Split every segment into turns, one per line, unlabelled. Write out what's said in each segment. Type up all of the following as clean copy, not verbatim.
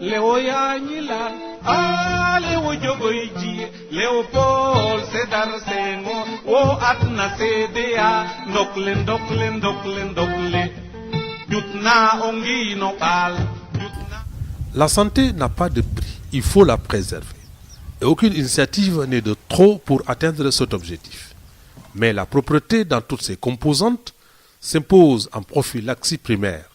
Léo Yagnila, ah Léo Diogoïdi, Léopold Sédar Senghor, oh Atna Cédéa, Noklen, Doklen, Doklen, Doklen, Yutna Ongi Nopal.
La santé n'a pas de prix, il faut la préserver. Et aucune initiative n'est de trop pour atteindre cet objectif. Mais la propreté dans toutes ses composantes s'impose en prophylaxie primaire.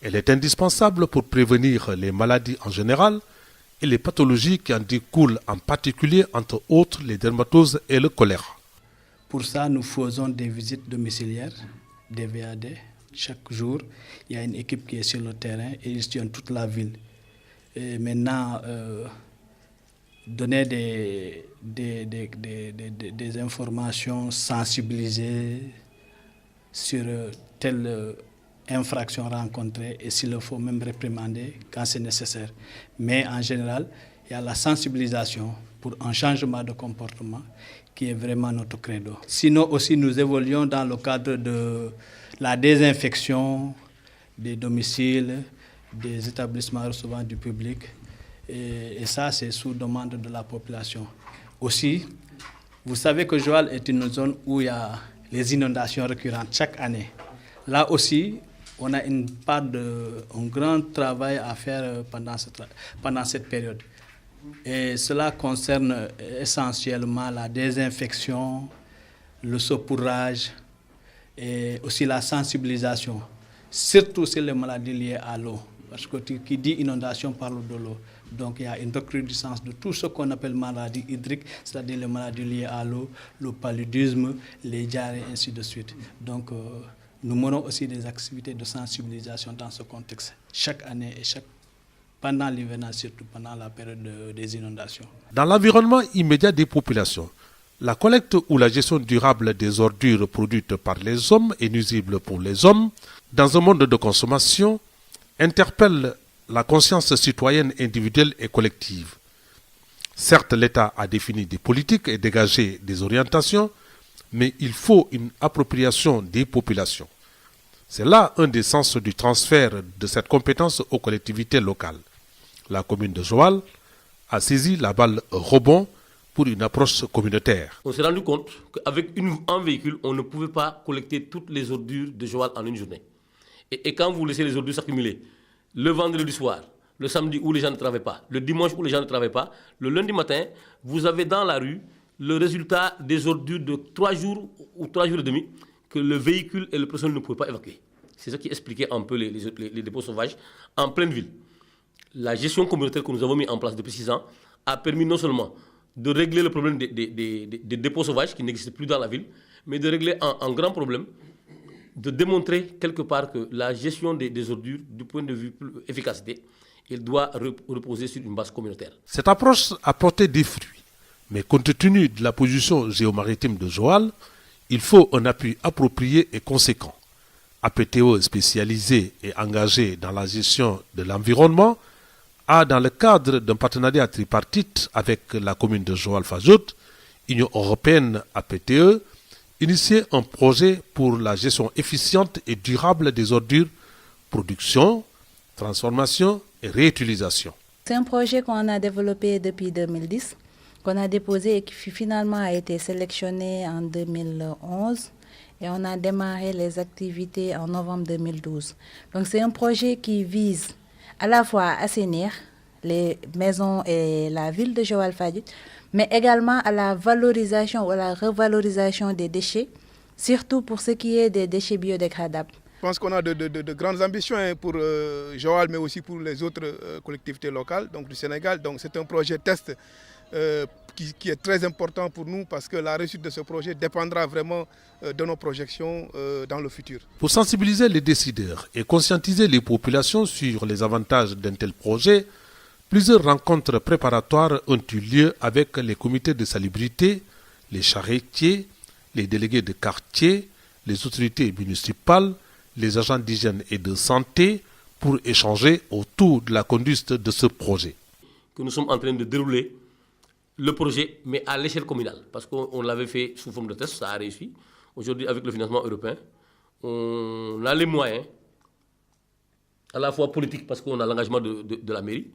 Elle est indispensable pour prévenir les maladies en général et les pathologies qui en découlent, en particulier entre autres les dermatoses et le choléra.
Pour ça, nous faisons des visites domiciliaires, des VAD. Chaque jour, il y a une équipe qui est sur le terrain et ils sillonnent toute la ville. Et maintenant, donner des informations sensibilisées sur telle infraction rencontrée et s'il le faut même réprimander quand c'est nécessaire. Mais en général, il y a la sensibilisation pour un changement de comportement qui est vraiment notre credo. Sinon aussi, nous évoluons dans le cadre de la désinfection des domiciles, des établissements recevant du public. Et ça, c'est sous demande de la population. Aussi, vous savez que Joal est une zone où il y a les inondations récurrentes chaque année. Là aussi, on a un grand travail à faire pendant cette période. Et cela concerne essentiellement la désinfection, le saupoudrage et aussi la sensibilisation, surtout sur les maladies liées à l'eau. Parce que qui dit inondation parle de l'eau. Donc il y a une recrudescence de tout ce qu'on appelle maladies hydriques, c'est-à-dire les maladies liées à l'eau, le paludisme, les diarrhées, ainsi de suite. Donc nous menons aussi des activités de sensibilisation dans ce contexte, chaque année et pendant l'hivernage, surtout pendant la période des inondations.
Dans l'environnement immédiat des populations, la collecte ou la gestion durable des ordures produites par les hommes et nuisibles pour les hommes, dans un monde de consommation, interpelle la conscience citoyenne individuelle et collective. Certes, l'État a défini des politiques et dégagé des orientations, mais il faut une appropriation des populations. C'est là un des sens du transfert de cette compétence aux collectivités locales. La commune de Joal a saisi la balle rebond pour une approche communautaire.
On s'est rendu compte qu'avec un véhicule, on ne pouvait pas collecter toutes les ordures de Joal en une journée. Et quand vous laissez les ordures s'accumuler, le vendredi soir, le samedi où les gens ne travaillent pas, le dimanche où les gens ne travaillent pas, le lundi matin, vous avez dans la rue le résultat des ordures de 3 jours ou 3 jours et demi que le véhicule et le personnel ne pouvaient pas évacuer. C'est ça qui expliquait un peu les dépôts sauvages en pleine ville. La gestion communautaire que nous avons mis en place depuis 6 ans a permis non seulement de régler le problème des dépôts sauvages qui n'existent plus dans la ville, mais de régler un grand problème, de démontrer quelque part que la gestion des ordures, du point de vue efficacité, il doit reposer sur une base communautaire.
Cette approche a porté des fruits, mais compte tenu de la position géomaritime de Joal, il faut un appui approprié et conséquent. APTO spécialisé et engagé dans la gestion de l'environnement a, dans le cadre d'un partenariat tripartite avec la commune de Joal-Fadjout, Union européenne APTE, initié un projet pour la gestion efficiente et durable des ordures, production, transformation et réutilisation.
C'est un projet qu'on a développé depuis 2010, qu'on a déposé et qui finalement a été sélectionné en 2011. Et on a démarré les activités en novembre 2012. Donc c'est un projet qui vise à la fois à assainir les maisons et la ville de Joal-Fadjout, mais également à la valorisation ou à la revalorisation des déchets, surtout pour ce qui est des déchets biodégradables.
Je pense qu'on a de grandes ambitions pour Joal, mais aussi pour les autres collectivités locales donc du Sénégal. Donc c'est un projet test qui est très important pour nous parce que la réussite de ce projet dépendra vraiment de nos projections dans le futur.
Pour sensibiliser les décideurs et conscientiser les populations sur les avantages d'un tel projet, plusieurs rencontres préparatoires ont eu lieu avec les comités de salubrité, les charretiers, les délégués de quartier, les autorités municipales, les agents d'hygiène et de santé pour échanger autour de la conduite de ce projet.
Que nous sommes en train de dérouler le projet, mais à l'échelle communale, parce qu'on l'avait fait sous forme de test, ça a réussi. Aujourd'hui, avec le financement européen, on a les moyens, à la fois politiques, parce qu'on a l'engagement de la mairie,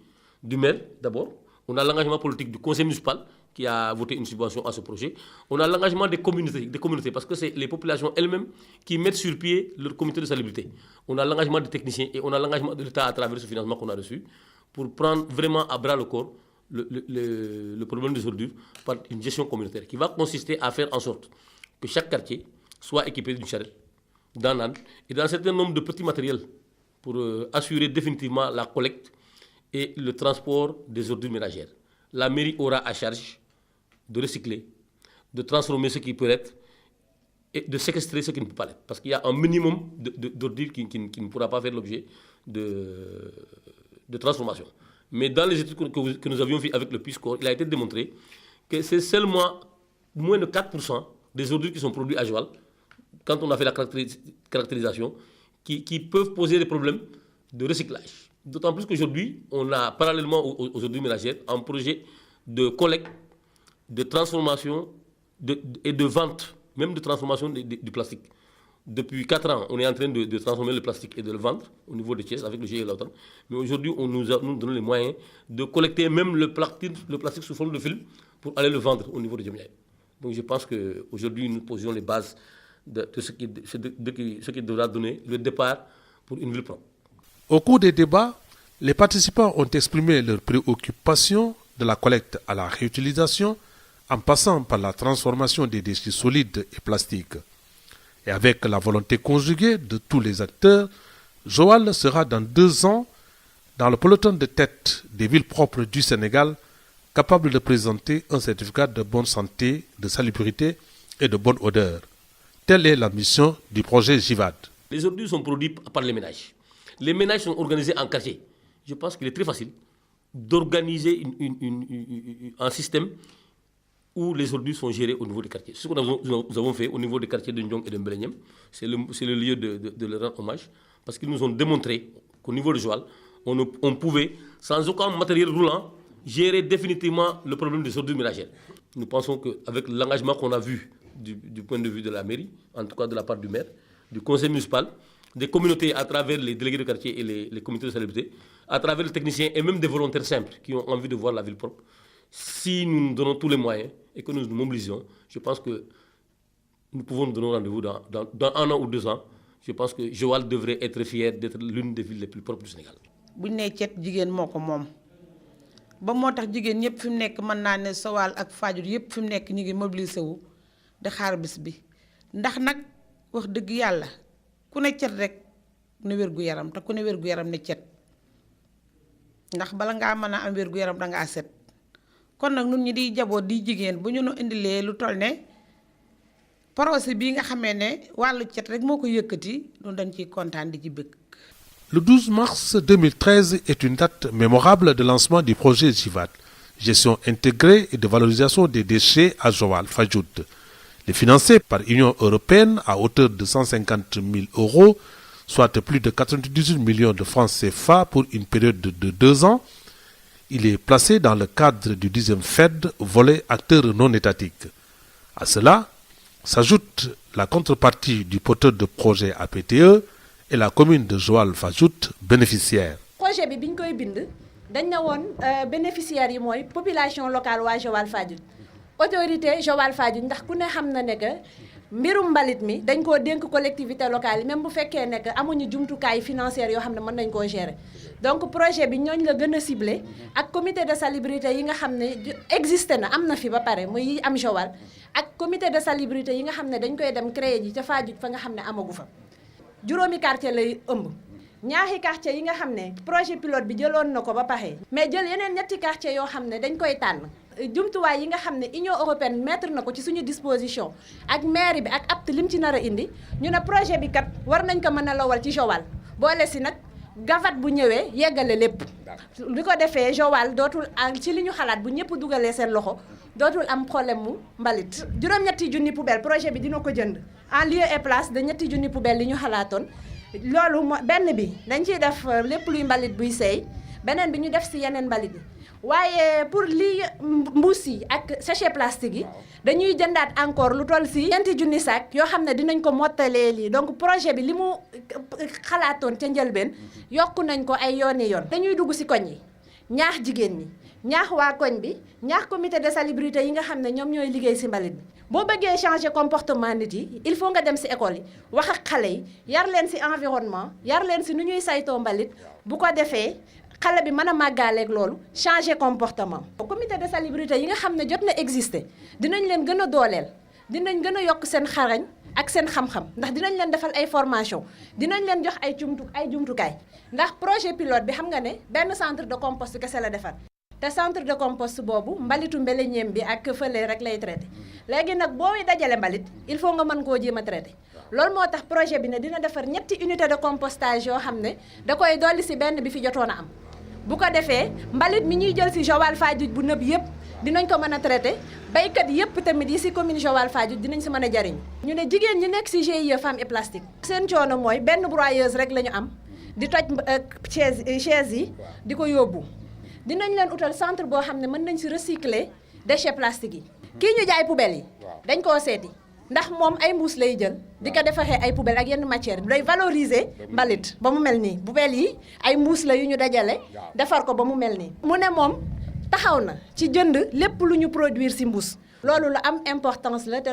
du maire d'abord, on a l'engagement politique du conseil municipal qui a voté une subvention à ce projet, on a l'engagement des communautés parce que c'est les populations elles-mêmes qui mettent sur pied leur comité de salubrité. On a l'engagement des techniciens et on a l'engagement de l'État à travers ce financement qu'on a reçu pour prendre vraiment à bras le corps le problème des ordures par une gestion communautaire qui va consister à faire en sorte que chaque quartier soit équipé d'une charrette, d'un âne et d'un certain nombre de petits matériels pour assurer définitivement la collecte et le transport des ordures ménagères. La mairie aura à charge de recycler, de transformer ce qui peut être et de séquestrer ce qui ne peut pas l'être. Parce qu'il y a un minimum d'ordures qui ne pourra pas faire l'objet de transformation. Mais dans les études que nous avions fait avec le PISCOR, il a été démontré que c'est seulement moins de 4% des ordures qui sont produits à Joal, quand on a fait la caractérisation, qui peuvent poser des problèmes de recyclage. D'autant plus qu'aujourd'hui, on a parallèlement aux ordures ménagères un projet de collecte, de transformation et de vente, même de transformation du plastique. Depuis 4 ans, on est en train de transformer le plastique et de le vendre au niveau de Thiès avec le GIE Lautran. Mais aujourd'hui, on nous donne les moyens de collecter même le plastique sous forme de film pour aller le vendre au niveau de Djamnaï. Donc je pense qu'aujourd'hui, nous posions les bases de ce qui devra donner le départ pour une ville propre.
Au cours des débats, les participants ont exprimé leurs préoccupations de la collecte à la réutilisation en passant par la transformation des déchets solides et plastiques. Et avec la volonté conjuguée de tous les acteurs, Joal sera dans 2 ans dans le peloton de tête des villes propres du Sénégal, capable de présenter un certificat de bonne santé, de salubrité et de bonne odeur. Telle est la mission du projet JIVAD.
Les ordures sont produits par les ménages. Les ménages sont organisés en quartier. Je pense qu'il est très facile d'organiser un système où les ordures sont gérées au niveau des quartiers. C'est ce que nous avons fait au niveau des quartiers de Ndiong et de Mbelenyem. C'est le lieu de leur rendre hommage, parce qu'ils nous ont démontré qu'au niveau de Joal, on pouvait, sans aucun matériel roulant, gérer définitivement le problème des ordures ménagères. Nous pensons qu'avec l'engagement qu'on a vu du point de vue de la mairie, en tout cas de la part du maire, du conseil municipal, des communautés à travers les délégués de quartier et les comités de salubrité, à travers les techniciens et même des volontaires simples qui ont envie de voir la ville propre, si nous nous donnons tous les moyens et que nous nous mobilisons, je pense que nous pouvons nous donner rendez-vous dans 1 an ou 2 ans. Je pense que Joal devrait être fier d'être l'une des villes les plus propres du Sénégal.
bu ñu nee cet jigéen moo ko moom ba moo tax jigéen ñëpp fi mu nekk mën naa ne Joal ak Fadiouth yëpp fi mu nekk ñu ngi mobilisé wu di xaar bis bi ndax nag wax dëgg yàlla ku ne cet rek ne wér-gu-yaram te ku ne wér-gu-yaram ne cet ndax bala ngaa mën a am wér-gu-yaram dangaa set kon nag nun ñi di jaboot di jigéen bu ñu nu indilee lu toll ne projet bii nga xamee ne wàllu cet rek moo ko yëkkati ñun dañ ciy kontaan di ci bëgg.
Le 12 mars 2013 est une date mémorable de lancement du projet JIVAD, gestion intégrée et de valorisation des déchets à Joal, Fadiouth. Il est financé par l'Union européenne à hauteur de 150 000 €, soit plus de 98 millions de francs CFA pour une période de 2 ans. Il est placé dans le cadre du 10e FED, volet acteurs non étatiques. À cela s'ajoute la contrepartie du porteur de projet APTE et la commune de Joal-Fadiouth bénéficiaire.
projet bi biñ koy bind dañ na woon bénéficiaires yi mooy population locale waa Joal-Fadiouth autorité Joal-Fadiouth ndax ku ne xam na ne que mbirum mbalit mi dañ koo dénk collectivité locale yi même bu fekkee ne que amuñu jumtukaay financière yoo xam ne mën nañ koo gérer donc projet bi ñooñ la gën a ciblé ak comité de salubrité yi nga xam ne existé na am na fi ba pare muy am Joal ak comité de salubrité yi nga xam ne dañ koy dem créer ji ca Fadiouth fa nga xam ne amagu fa juróomi quartier lay ëmb ñaari quartier yi nga xam ne projet pilote bi jëloon na ko ba pare mais jël yeneen ñetti quartier yoo xam ne dañ koy tànn jumtuwaay yi nga xam ne Union européenne mettre na ko ci suñu disposition ak mairie bi ak apte lim ci nar a indi ñu ne projet bi kat war nañ ko mën a lawal ci Joal boole si nag gavat bu ñëwee yeggale lépp li ko defee Joal dootul ci li ñu xalaat bu ñëpp dugalee seen loxo dootul am problème mu mbalit juróom-ñetti junni poubelle projet bi dina ko jënd en lieu et place de ñetti junni poubelle li ñu xalaatoon loolu benn bi dañ ciy def lépp luy mbalit buy seey beneen bi ñu def si yeneen mbalit yi waaye pour li mbuus yi ak sachet plastique yi dañuy jëndaat encore lu toll si 20 junni sac yoo xam ne dinañ ko mottalee lii donc projet bi li mu xalaatoon ca njëlbeen yokku nañ ko ay yooni yoon dañuy dugg si koñ yi ñaax jigéen ñi ñaax waa koñ bi ñaax comité de salubrité yi nga xam ne ñoom ñooy liggéey ci mbalit bi. boo bëggee changer comportement nit yi il faut nga dem ci école yi wax ak xale yi yar leen ci environnement yar leen ci nu ñuy saytoo mbalit bu ko defee xale bi mën a màggaaleeg loolu changer comportement. comité de salubrité yi nga xam ne jot na exister dinañ leen gën a dooleel dinañ gën a yokk seen xarañ ak seen xam-xam ndax dinañ leen defal ay formation dinañ leen jox ay jumtukaay ndax projet pilote bi xam nga ne benn centre de compost kese la defar. te centre de compost boobu mbalitu mbeleñeem bi ak fële rek lay traité léegi nag booy dajale mbalit il faut nga mën koo jéem a traité loolu moo tax projet bi ne dina defar ñetti unité de compostage yoo xam ne da koy dolli ci benn bi fi jotoon a am bu ko defee mbalit mi ñuy jël ci Joal Fadiouth bu nëb yëpp dinañ ko mën a traité baykat yëpp tamit yi ci commune Joal Fadiouth dinañ ci mën a jariñ ñu ne jigéen ñi nekk ci GIE Femmes et Plastique seen coono mooy benn broyeuse rek la ñu am di toj chaise yi di ko yóbbu dinañ leen utal centre boo xam ne mën nañ ci recycler déchets plastiques yi kii ñu jaay poubelle yi dañ koo seeti ndax moom ay mbuus lay jël di ko defaree ay poubelle ak yenn matière day valoriser mbalit ba mu mel nii poubelle yi ay mbuus la yu ñu dajale defar ko ba mu mel nii mu ne moom taxaw na ci jënd lépp lu ñu produire ci mbuus loolu lu am importance la te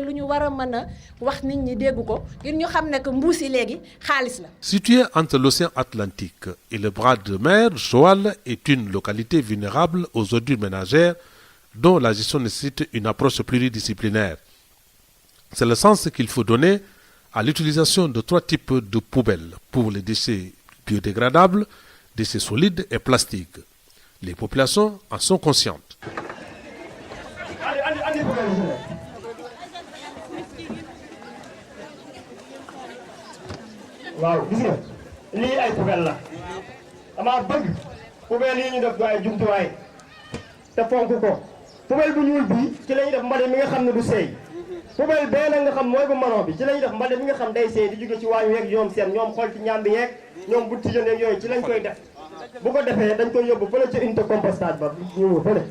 lu ñu war a mën a wax nit ñi dégg ko ngir ñu xam ne que mbuus yi léegi xaalis la.
Située entre l'océan Atlantique et le bras de mer, Joal est une localité vulnérable aux ordures ménagères dont la gestion nécessite une approche pluridisciplinaire. C'est le sens qu'il faut donner à l'utilisation de 3 types de poubelles pour les déchets biodégradables, déchets solides et plastiques. Les populations en sont conscientes.
waaw gis nga lii ay poubelle la dama bëgg poubelle yi ñu def du ay jumtuwaay te fonk ko poubelle bu ñuul bii ci la ñuy def mbalit mi nga xam ne du seey poubelle bee nag nga xam mooy bu marron bi ci la ñuy def mbalit mi nga xam day seey di jóge ci waañu yeeg ñoom seen ñoom xool ci ñaam bi yeeg ñoom bu tijan yeeg yooyu ci lañ koy def bu ko defee dañ koy yóbbu fële ci unité compostage ba ñu fële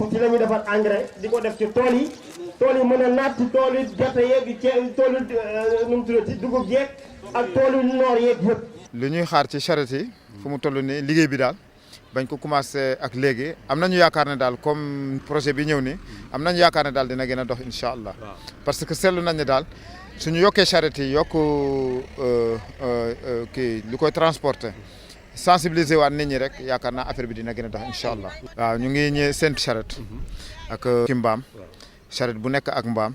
ci la ñuy defar engrais di ko def ci tool yi mën a naat ci tool yi gerte yeeg tool yi nu mu tuddati dugub yeeg ak toolu noor yeeg yëpp.
li ñuy xaar ci charrette yi fu mu toll nii liggéey bi daal bañ ko commencé ak léegi am nañu yaakaar ne daal comme projet bi ñëw ni am nañu yaakaar ne daal dina gën a dox incha allah parce que seetlu nañ ne daal suñu yokkee charrette yi yokk kii lu koy transporter sensibiliser waat nit ñi rek yaakaar naa affaire bi dina gën a dox incha allah. waaw ñu ngi ñëw séntu charrette ak ki mbaam charrette bu nekk ak mbaam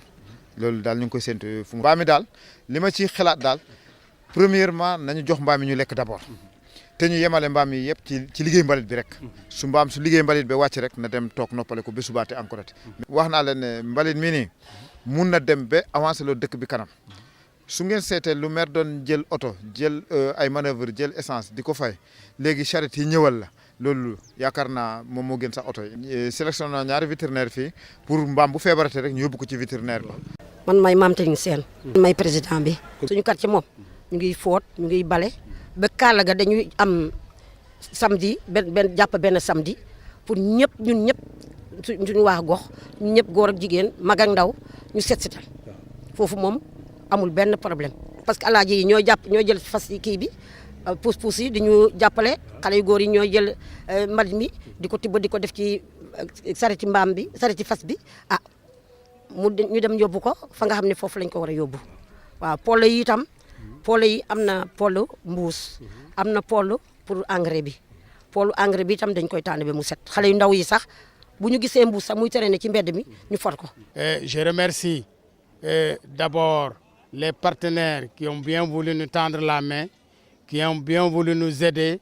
loolu daal ñu ngi koy séntu fu mu. mbaam mi daal li ma ci xalaat daal. Premièrement nañu jox mbaam yi ñu lekk d'abord te ñu yemale mbaam yi yëpp ci liggéey mbalit bi rek su liggéey mbalit bi wàcc rek na dem toog noppale ko ba subaate encore wax naa leen ne mbalit mi nii mun na dem ba avancer loo dëkk bi kanam su ngeen seetee lu maire doon jël oto jël ay manœuvre jël essence di ko fay léegi charrette yi ñëwal la loolu yaakaar naa moom moo gën sax oto yi. sélectionné naa ñaari vétérinaire fii pour mbaam bu feebarate rek ñu yóbbu ko ci vétérinaire bi.
man may Mame Tine Sène may président bi suñu quartier moom. ñu ngi fóot ñu ngi bale ba kaala ga dañuy am samedi jàpp benn samedi pour ñun ñëpp suñu waa gox ñun ñëpp góor ak jigéen mag ak ndaw ñu set setal foofu moom amul benn problème parce que alaaji yi ñooy jël fas yi kii bi pousse yi di ñu jàppale xale yu góor yi ñooy jël mbalit mi di ko tibb di ko def ci sareti mbaam bi sareti fas bi ñu dem yóbbu ko fa nga xam ne foofu lañ ko war a yóbbu waaw pole yi itam pôle yi am na pôle mbuus am na pôle pour engrais bi pôle engrais bi itam dañ koy tànn ba mu set xale yu ndaw yi sax bu ñu gisee mbuus sax muy traîner ci mbedd mi ñu fot ko.
Je remercie d'abord les partenaires qui ont bien voulu nous tendre la main, qui ont bien voulu nous aider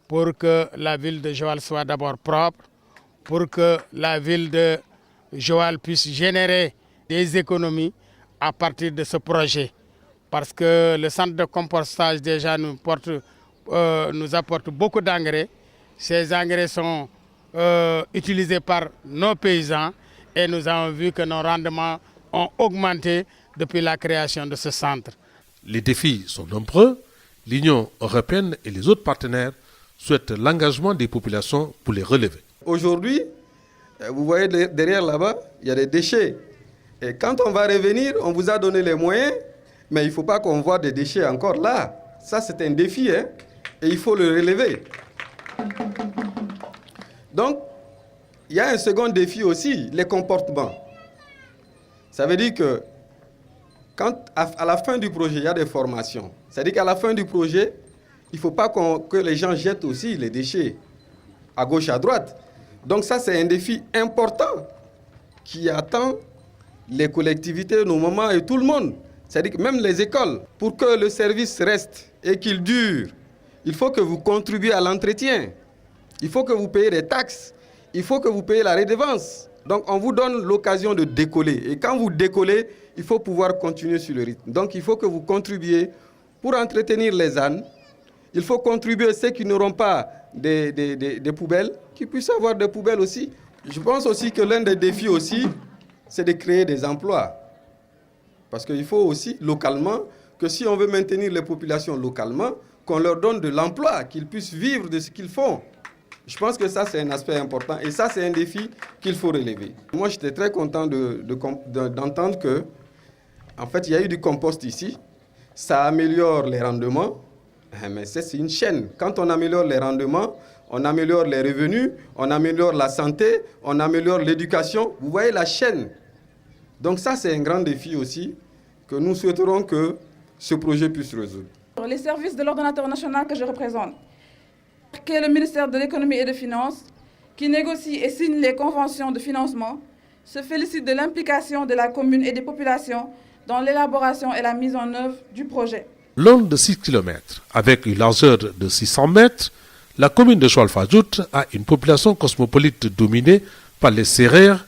pour que la ville de Joal soit d'abord propre, pour que la ville de Joal puisse générer des économies à partir de ce projet. Parce que le centre de compostage déjà nous apporte beaucoup d'engrais. Ces engrais sont utilisés par nos paysans et nous avons vu que nos rendements ont augmenté depuis la création de ce centre.
Les défis sont nombreux. L'Union européenne et les autres partenaires souhaitent l'engagement des populations pour les relever.
Aujourd'hui, vous voyez derrière là-bas, il y a des déchets. Et quand on va revenir, on vous a donné les moyens, mais il ne faut pas qu'on voit des déchets encore là. Ça, c'est un défi, hein, et il faut le relever. Donc, il y a un second défi aussi, les comportements. Ça veut dire que quand à la fin du projet, il y a des formations. C'est-à-dire qu'à la fin du projet, il ne faut pas que les gens jettent aussi les déchets à gauche, à droite. Donc ça, c'est un défi important qui attend les collectivités, nos mamans et tout le monde. C'est-à-dire que même les écoles, pour que le service reste et qu'il dure, il faut que vous contribuiez à l'entretien. Il faut que vous payiez des taxes. Il faut que vous payiez la redevance. Donc on vous donne l'occasion de décoller. Et quand vous décollez, il faut pouvoir continuer sur le rythme. Donc il faut que vous contribuiez pour entretenir les ânes. Il faut contribuer à ceux qui n'auront pas des poubelles, qui puissent avoir des poubelles aussi. Je pense aussi que l'un des défis aussi, c'est de créer des emplois. Parce qu'il faut aussi, localement, que si on veut maintenir les populations localement, qu'on leur donne de l'emploi, qu'ils puissent vivre de ce qu'ils font. Je pense que ça, c'est un aspect important. Et ça, c'est un défi qu'il faut relever. Moi, j'étais très content d'entendre que, en fait, il y a eu du compost ici. Ça améliore les rendements. Mais c'est une chaîne. Quand on améliore les rendements, on améliore les revenus, on améliore la santé, on améliore l'éducation. Vous voyez la chaîne. Donc ça, c'est un grand défi aussi que nous souhaiterons que ce projet puisse résoudre.
Les services de l'ordonnateur national que je représente, qui est le ministère de l'économie et des finances, qui négocie et signe les conventions de financement, se félicite de l'implication de la commune et des populations dans l'élaboration et la mise en œuvre du projet.
Long de 6 km, avec une largeur de 600 mètres, la commune de Joal-Fadiout a une population cosmopolite dominée par les Sérères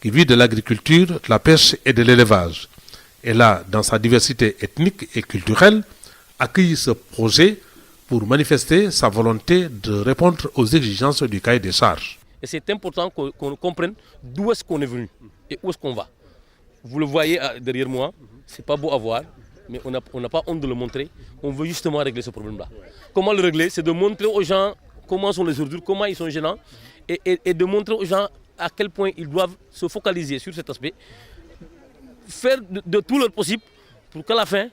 qui vivent de l'agriculture, de la pêche et de l'élevage. Elle a, dans sa diversité ethnique et culturelle, accueilli ce projet pour manifester sa volonté de répondre aux exigences du cahier des charges.
Et c'est important qu'on comprenne d'où est-ce qu'on est venu et où est-ce qu'on va. Vous le voyez derrière moi, c'est pas beau à voir, mais on n'a pas honte de le montrer. On veut justement régler ce problème-là. Comment le régler? C'est de montrer aux gens comment sont les ordures, comment ils sont gênants, et de montrer aux gens à quel point ils doivent se focaliser sur cet aspect, faire de tout leur possible pour qu'à la fin,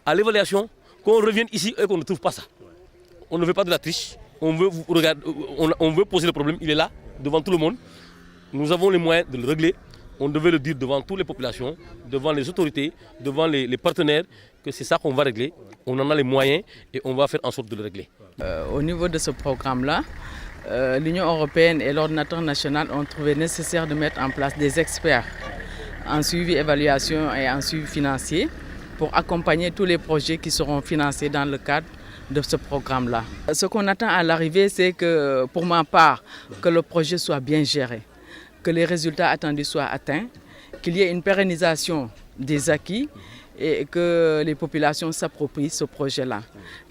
à l'évaluation, qu'on revienne ici et qu'on ne trouve pas ça. On ne veut pas de la triche, on veut poser le problème, il est là, devant tout le monde. Nous avons les moyens de le régler. On devait le dire devant toutes les populations, devant les autorités, devant les partenaires, que c'est ça qu'on va régler. On en a les moyens et on va faire en sorte de le régler.
Au niveau de ce programme-là, l'Union européenne et l'ordonnateur national ont trouvé nécessaire de mettre en place des experts en suivi, évaluation et en suivi financier pour accompagner tous les projets qui seront financés dans le cadre de ce programme-là. Ce qu'on attend à l'arrivée, c'est que, pour ma part, que le projet soit bien géré, que les résultats attendus soient atteints, qu'il y ait une pérennisation des acquis et que les populations s'approprient ce projet-là.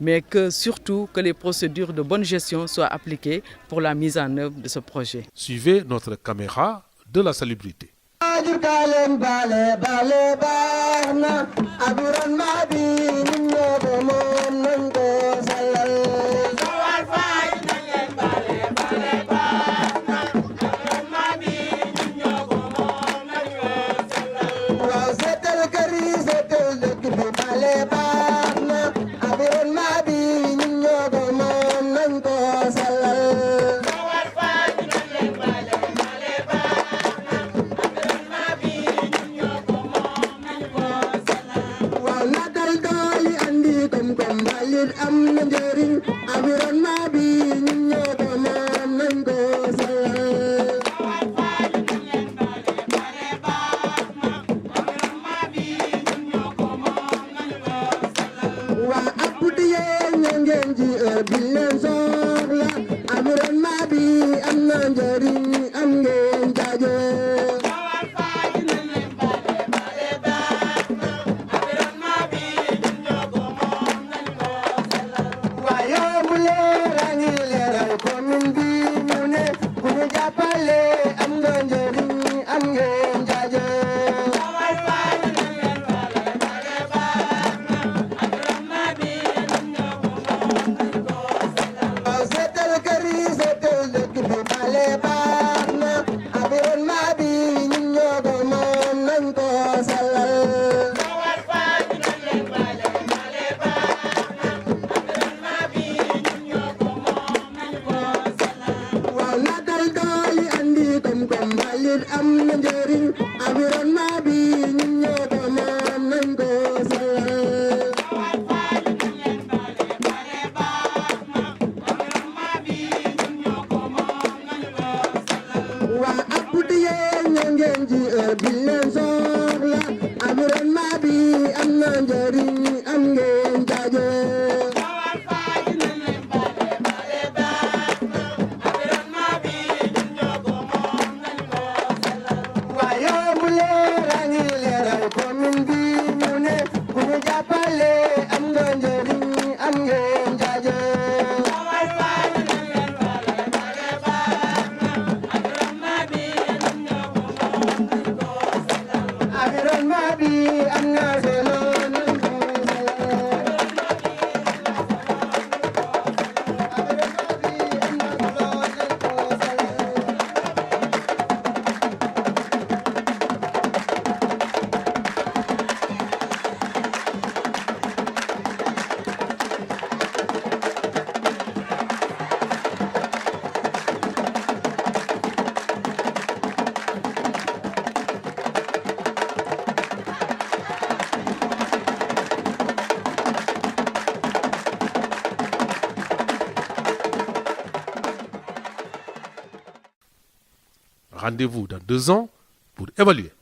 Mais que surtout que les procédures de bonne gestion soient appliquées pour la mise en œuvre de ce projet.
Suivez notre caméra de la salubrité. Rendez-vous dans 2 ans pour évaluer.